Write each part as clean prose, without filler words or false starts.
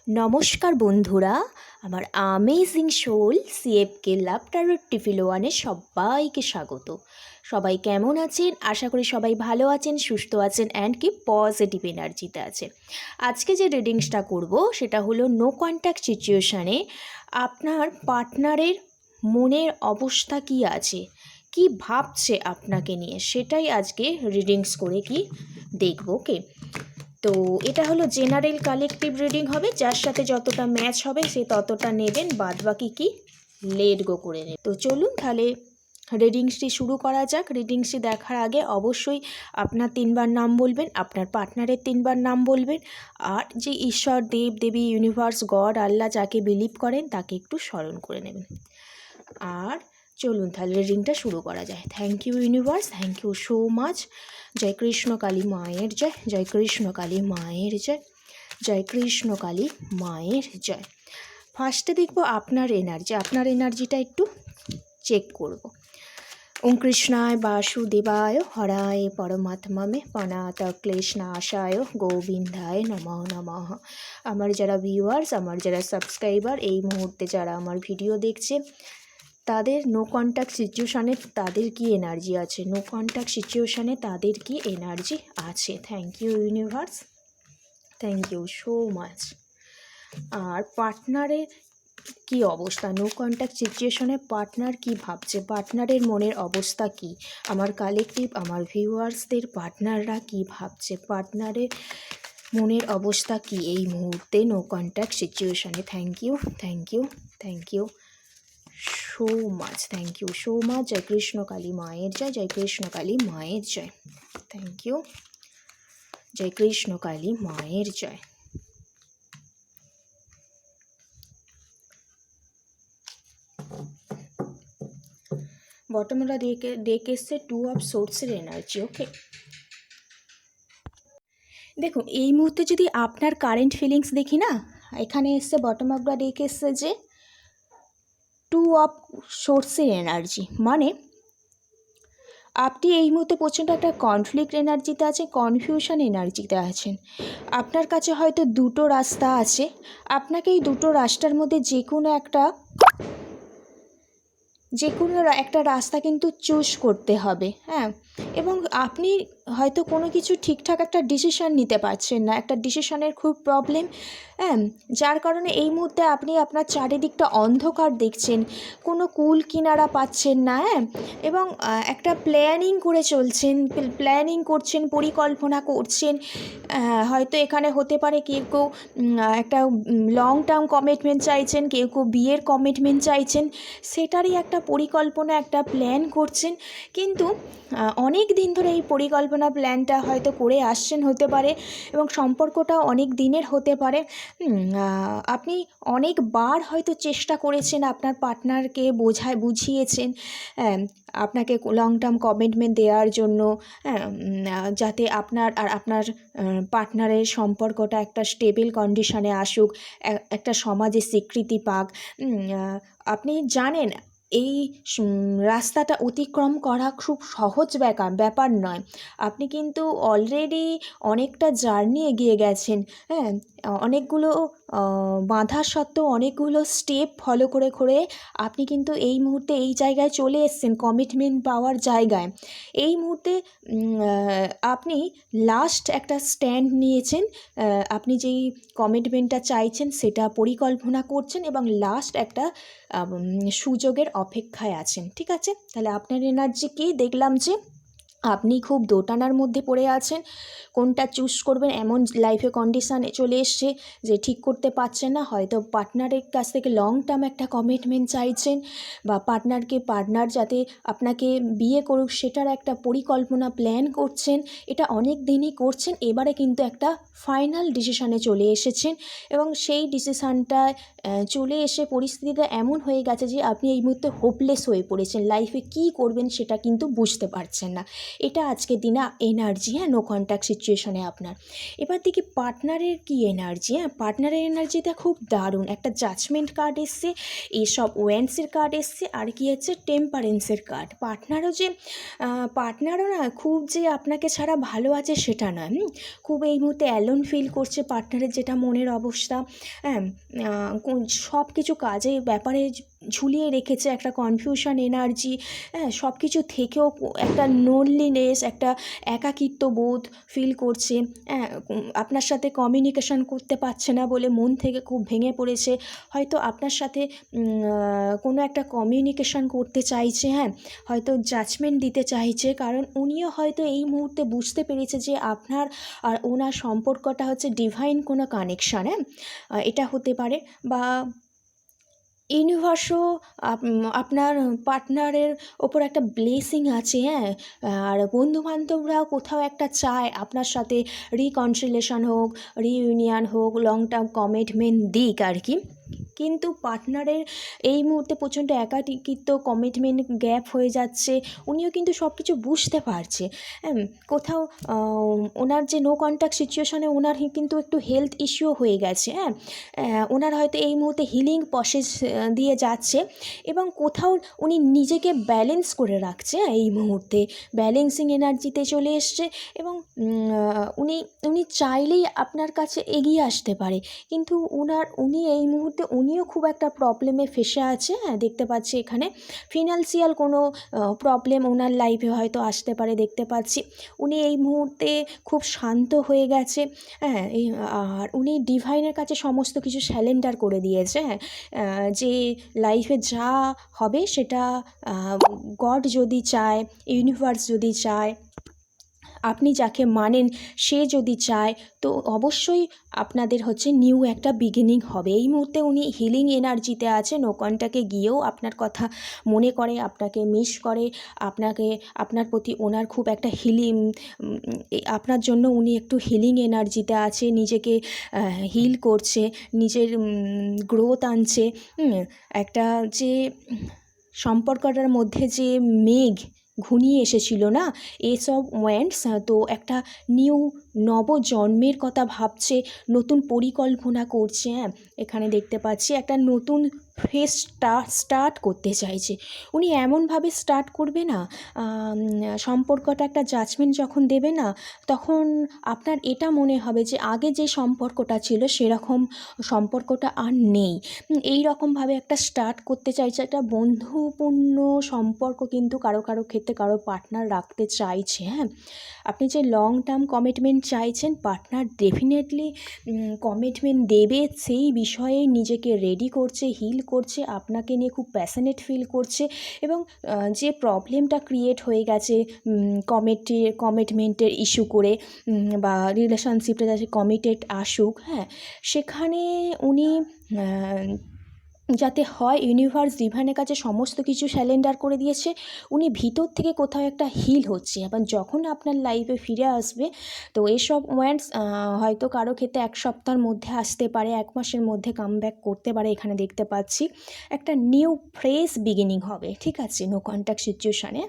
নমস্কার বন্ধুরা, আমার আমেজিং সোল সিএফকে লাভ টারোট টিফিল ওয়ানে সবাইকে স্বাগত। সবাই কেমন আছেন? আশা করি সবাই ভালো আছেন, সুস্থ আছেন অ্যান্ড কি পজিটিভ এনার্জিতে আছে। আজকে যে রিডিংসটা করব সেটা হলো নো কন্ট্যাক্ট সিচুয়েশানে আপনার পার্টনারের মনের অবস্থা কি আছে, কি ভাবছে আপনাকে নিয়ে, সেটাই আজকে রিডিংস করে কি দেখব। ওকে, তো এটা হলো জেনারেল কালেকটিভ রিডিং হবে, যার সাথে যতটা ম্যাচ হবে সে ততটা নেবেন, বাদ বাকি কি লেট গো করে নেবেন। তো চলুন তাহলে রিডিংসটি শুরু করা যাক। রিডিংসটি দেখার আগে অবশ্যই আপনার 3বার নাম বলবেন, আপনার পার্টনারের 3বার নাম বলবেন, আর যে ঈশ্বর, দেব দেবী, ইউনিভার্স, গড, আল্লাহ যাকে বিলিভ করেন তাকে একটু স্মরণ করে নেবেন। আর চলুন তাহলে রিডিংটা শুরু করা যায়। Thank you universe, thank you so much. জয় কৃষ্ণ কালী মায়ের জয়, জয় কৃষ্ণ কালী মায়ের জয়, জয় কৃষ্ণ কালী মায়ের জয়। ফার্স্টে দেখব আপনার এনার্জি, আপনার এনার্জিটা একটু চেক করব। ওম কৃষ্ণায় বাসুদেবায় হরায় পরমাত্মা পনাত ক্লেশনাশায় গোবিন্দায় নমঃ নমঃ। আমার যারা ভিউয়ার্স, আমার যারা সাবস্ক্রাইবার, এই মুহূর্তে যারা আমার ভিডিও দেখছে, তাদের নো কন্ট্যাক্ট সিচুয়েশানে তাদের কি এনার্জি আছে, নো কন্ট্যাক্ট সিচুয়েশানে তাদের কি এনার্জি আছে। Thank you universe, thank you so much. আর পার্টনারের কি অবস্থা, নো কন্ট্যাক্ট সিচুয়েশনে পার্টনার কি ভাবছে, পার্টনারের মনের অবস্থা কি, আমার কালেকটিভ, আমার ভিউয়ার্সদের পার্টনাররা কি ভাবছে, পার্টনারের মনের অবস্থা কি এই মুহূর্তে নো কন্ট্যাক্ট সিচুয়েশনে। Thank you, thank you, thank you so much, thank you so much. জয় কৃষ্ণ কালী মায়ের জয়, জয় কৃষ্ণ কালী মায়ের জয়। থ্যাংক ইউ, জয় কৃষ্ণ কালী মায়ের জয়। বটমরা ডেক এসছে 2 অফ সোর্সের এনার্জি। ওকে, দেখুন এই মুহূর্তে যদি আপনার কারেন্ট ফিলিংস দেখি না, এখানে এসছে বটম অফ দ্য ডেক এসছে যে 2 অফ সোর্সের এনার্জি, মানে আপনি এই মুহূর্তে প্রচণ্ড একটা কনফ্লিক্ট এনার্জিতে আছেন, কনফিউশন এনার্জিতে আছেন। আপনার কাছে হয়তো দুটো রাস্তা আছে, আপনাকে এই দুটো রাস্তার মধ্যে যে কোনো একটা রাস্তা কিন্তু চুজ করতে হবে। হ্যাঁ, এবং আপনি হয়তো কোনো কিছু ঠিকঠাক একটা ডিসিশান নিতে পারছেন না, একটা ডিসিশানের খুব প্রবলেম। হ্যাঁ, যার কারণে এই মুহূর্তে আপনি আপনার চারিদিকটা অন্ধকার দেখছেন, কোনো কুল কিনারা পাচ্ছেন না। হ্যাঁ, এবং একটা প্ল্যানিং করে চলছেন, প্ল্যানিং করছেন, পরিকল্পনা করছেন। হয়তো এখানে হতে পারে কেউ কেউ একটা লং টার্ম কমিটমেন্ট চাইছেন, কেউ কেউ বিয়ের কমিটমেন্ট চাইছেন, সেটারই একটা পরিকল্পনা, একটা প্ল্যান করছেন। কিন্তু অনেক দিন ধরে এই পরিকল্পনা প্ল্যানটা হয়তো করে আসছেন হতে পারে, এবং সম্পর্কটা অনেক দিনের হতে পারে। আপনি অনেকবার হয়তো চেষ্টা করেছেন, আপনার পার্টনারকে বুঝিয়েছেন আপনাকে লং টার্ম কমিটমেন্ট দেওয়ার জন্য, যাতে আপনার আর আপনার পার্টনারের সম্পর্কটা একটা স্টেবল কন্ডিশনে আসুক, একটা সমাজে স্বীকৃতি পাক। আপনি জানেন এই রাস্তাটা অতিক্রম করা খুব সহজ ব্যাপার নয়। আপনি কিন্তু অলরেডি অনেকটা জার্নি এগিয়ে গেছেন। হ্যাঁ, অনেকগুলো বাধা সত্ত্বেও অনেকগুলো স্টেপ ফলো করে করে আপনি কিন্তু এই মুহূর্তে এই জায়গায় চলে এসেছেন, কমিটমেন্ট পাওয়ার জায়গায়। এই মুহূর্তে আপনি লাস্ট একটা স্ট্যান্ড নিয়েছেন, আপনি যেই কমিটমেন্টটা চাইছেন সেটা পরিকল্পনা করছেন, এবং লাস্ট একটা সুযোগের অপেক্ষায় আছেন। ঠিক আছে, তাহলে আপনার এনার্জি কি দেখলাম যে আপনি খুব দোটানার মধ্যে পড়ে আছেন, কোনটা চুজ করবেন এমন লাইফে কন্ডিশানে চলে এসছে যে ঠিক করতে পারছেন না। হয়তো পার্টনারের কাছ থেকে লং টার্ম একটা কমিটমেন্ট চাইছেন, বা পার্টনার যাতে আপনাকে বিয়ে করুক সেটার একটা পরিকল্পনা প্ল্যান করছেন, এটা অনেক দিনই করছেন। এবারে কিন্তু একটা ফাইনাল ডিসিশানে চলে এসেছেন, এবং সেই ডিসিশানটা চলে এসে পরিস্থিতিটা এমন হয়ে গেছে যে আপনি এই মুহূর্তে হোপলেস হয়ে পড়েছেন, লাইফে কী করবেন সেটা কিন্তু বুঝতে পারছেন না। এটা আজকের দিনে এনার্জি, হ্যাঁ, নো কন্ট্যাক্ট সিচুয়েশনে আপনার। এবার দেখি পার্টনারের কি এনার্জি। হ্যাঁ, পার্টনারের এনার্জিটা খুব দারুণ, একটা জাজমেন্ট কার্ড এসছে, এইসব ওয়েন্সের কার্ড এসছে, আর কি হচ্ছে টেম্পারেন্সের কার্ড। পার্টনারও না খুব যে আপনাকে ছাড়া ভালো আছে সেটা নয়, খুব এই মুহূর্তে অ্যালোন ফিল করছে পার্টনারের, যেটা মনের অবস্থা। হ্যাঁ, সব কিছু কাজে ব্যাপারে ঝুলিয়ে রেখেছে, একটা কনফিউশন এনার্জি। হ্যাঁ, সব কিছু থেকেও একটা লোনলিনেস, একটা একাকিত্ব বোধ ফিল করছে। হ্যাঁ, আপনার সাথে কমিউনিকেশন করতে পারছে না বলে মন থেকে খুব ভেঙে পড়েছে। হয়তো আপনার সাথে কোনো একটা কমিউনিকেশন করতে চাইছে, হ্যাঁ, হয়তো জাজমেন্ট দিতে চাইছে, কারণ উনিও হয়তো এই মুহূর্তে বুঝতে পেরেছে যে আপনার আর ওনার সম্পর্কটা হচ্ছে ডিভাইন কোনো কানেকশান। হ্যাঁ, এটা হতে পারে, বা ইউনিভার্সও আপনার পার্টনারের ওপর একটা ব্লেসিং আছে। হ্যাঁ, আর বন্ধুবান্ধবরাও কোথাও একটা চায় আপনার সাথে রিকনসিলেশন হোক, রিইউনিয়ন হোক, লং টার্ম কমিটমেন্ট দিক আর কি। কিন্তু পার্টনারের এই মুহূর্তে প্রচণ্ড একাকিত্ব, কমিটমেন্ট গ্যাপ হয়ে যাচ্ছে। উনিও কিন্তু সব কিছু বুঝতে পারছে। কোথাও ওনার যে নো কন্ট্যাক্ট সিচুয়েশনে ওনার কিন্তু একটু হেলথ ইস্যুও হয়ে গেছে। হ্যাঁ, ওনার হয়তো এই মুহূর্তে হিলিং প্রসেস দিয়ে যাচ্ছে, এবং কোথাও উনি নিজেকে ব্যালেন্স করে রাখছে। এই মুহূর্তে ব্যালেন্সিং এনার্জিতে চলে এসছে, এবং উনি চাইলেই আপনার কাছে এগিয়ে আসতে পারে, কিন্তু উনি এই মুহূর্তে উনিও খুব একটা প্রবলেমে ফেঁসে আছে। হ্যাঁ, দেখতে পাচ্ছি এখানে ফিনান্সিয়াল কোনো প্রবলেম ওনার লাইফে হয়তো আসতে পারে, দেখতে পাচ্ছি। উনি এই মুহূর্তে খুব শান্ত হয়ে গেছে। হ্যাঁ, আর উনি ডিভাইনের কাছে সমস্ত কিছু স্যালেন্ডার করে দিয়েছে। হ্যাঁ, যে লাইফে যা হবে সেটা গড যদি চায়, ইউনিভার্স যদি চায়, আপনি যাকে মানেন সে যদি চায়, তো অবশ্যই আপনাদের হচ্ছে নিউ একটা বিগিনিং হবে। এই মুহূর্তে উনি হিলিং এনার্জিতে আছে, নোকনটাকে গিয়েও আপনার কথা মনে করে, আপনাকে মিস করে, আপনার প্রতি ওনার খুব একটা হিলিং, আপনার জন্য উনি একটু হিলিং এনার্জিতে আছে, নিজেকে হিল করছে, নিজের গ্রোথ আনছে। একটা যে সম্পর্কটার মধ্যে যে মেঘ ঘনিয়ে এসেছিল না, এসব ওয়েন্টস, তো একটা নিউ নবজন্মের কথা ভাবছে, নতুন পরিকল্পনা করছে। হ্যাঁ, এখানে দেখতে পাচ্ছি একটা নতুন ফেস স্টার্ট করতে চাইছে। উনি এমনভাবে স্টার্ট করবে না, সম্পর্কটা একটা জাজমেন্ট যখন দেবে না, তখন আপনার এটা মনে হবে যে আগে যে সম্পর্কটা ছিল সেরকম সম্পর্কটা আর নেই। এই রকমভাবে একটা স্টার্ট করতে চাইছে, একটা বন্ধুপূর্ণ সম্পর্ক কিন্তু কারো ক্ষেত্রে কারো পার্টনার রাখতে চাইছে। হ্যাঁ, আপনি যে লং টার্ম কমিটমেন্ট চাইছেন, পার্টনার ডেফিনেটলি কমিটমেন্ট দেবে, সেই বিষয়ে নিজেকে রেডি করছে, হিল করছে, আপনাকে নিয়ে খুব প্যাশনেট ফিল করছে, এবং যে প্রবলেমটা ক্রিয়েট হয়ে গেছে কমিটমেন্টের ইস্যু করে, বা রিলেশনশিপটা যাতে কমিটেড আসুক, হ্যাঁ, সেখানে উনি যাতে হয়, ইউনিভার্স ডিভাইনের কাছে সমস্ত কিছু স্যালেন্ডার করে দিয়েছে। উনি ভিতর থেকে কোথাও একটা হিল হচ্ছে, এবং যখন আপনার লাইফে ফিরে আসবে, তো এসব ওয়ান্টস হয়তো কারো ক্ষেত্রে 1 সপ্তাহের মধ্যে আসতে পারে, 1 মাসের মধ্যে কামব্যাক করতে পারে। এখানে দেখতে পাচ্ছি একটা নিউ ফ্রেশ বিগিনিং হবে, ঠিক আছে, নো কন্ট্যাক্ট সিচুয়েশানে।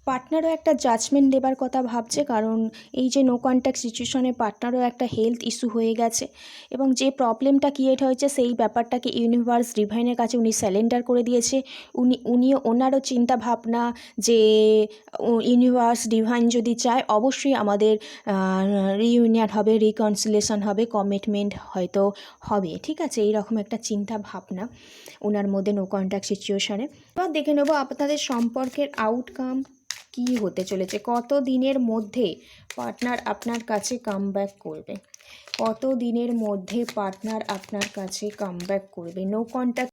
পার্টনারও একটা জাজমেন্ট দেবার কথা ভাবছে, কারণ এই যে নো কন্ট্যাক্ট সিচুয়েশনে পার্টনারও একটা হেলথ ইস্যু হয়ে গেছে, এবং যে প্রবলেমটা ক্রিয়েট হয়েছে সেই ব্যাপারটাকে ইউনিভার্স ডিভাইনের কাছে উনি স্যালেন্ডার করে দিয়েছে। ওনারও চিন্তা ভাবনা যে ইউনিভার্স ডিভাইন যদি চায়, অবশ্যই আমাদের রিইউনিয়ন হবে, রিকনসিলেশন হবে, কমিটমেন্ট হয়তো হবে, ঠিক আছে, এইরকম একটা চিন্তা ভাবনা ওনার মধ্যে নো কন্ট্যাক্ট সিচুয়েশনে। এবার দেখে নেব আপনাদের সম্পর্কের আউটকাম কী হতে চলেছে, কত দিনের মধ্যে পার্টনার আপনার কাছে কামব্যাক করবে, কত দিনের মধ্যে পার্টনার আপনার কাছে কামব্যাক করবে। নো কন্ট্যাক্ট,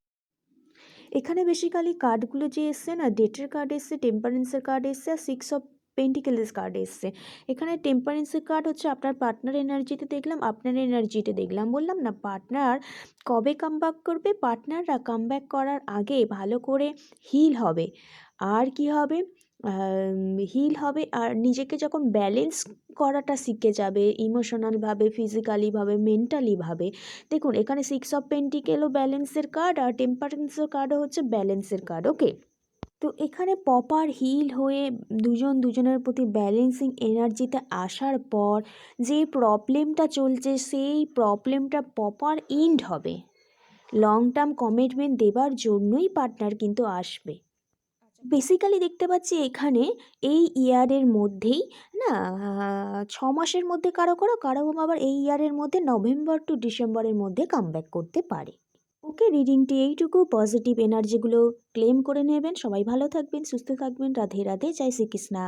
এখানে বেসিক্যালি কার্ডগুলো যে এসছে না, ডেটের কার্ড এসছে, টেম্পারেন্সের কার্ড এসছে, আর 6 অফ পেন্টিকেলস কার্ড এসছে। এখানে টেম্পারেন্সের কার্ড হচ্ছে আপনার পার্টনার এনার্জিতে দেখলাম, আপনার এনার্জিতে দেখলাম। বললাম না, পার্টনার কবে কামব্যাক করবে, পার্টনাররা কামব্যাক করার আগে ভালো করে হিল হবে, আর কি হবে, হিল হবে, আর নিজেকে যখন ব্যালেন্স করাটা শিখে যাবে, ইমোশনালভাবে, ফিজিক্যালিভাবে, মেন্টালিভাবে। দেখুন, এখানে 6 অফ পেন্টিকেলও ব্যালেন্সের কার্ড, আর টেম্পারেন্সের কার্ডও হচ্ছে ব্যালেন্সের কার্ড। ওকে, তো এখানে প্রপার হিল হয়ে দুজন দুজনের প্রতি ব্যালেন্সিং এনার্জিতে আসার পর যে প্রবলেমটা চলছে সেই প্রবলেমটা প্রপার এন্ড হবে। লং টার্ম কমিটমেন্ট দেবার জন্যই পার্টনার কিন্তু আসবে। বেসিক্যালি দেখতে পাচ্ছি এখানে এই ইয়ারের মধ্যেই না 6 মাসের মধ্যে কারো আবার এই ইয়ারের মধ্যে নভেম্বর টু ডিসেম্বরের মধ্যে কামব্যাক করতে পারে। ওকে, রিডিংটি এইটুকু। পজিটিভ এনার্জিগুলো ক্লেম করে নেবেন। সবাই ভালো থাকবেন, সুস্থ থাকবেন। রাধে রাধে, জয় শ্রীকৃষ্ণা।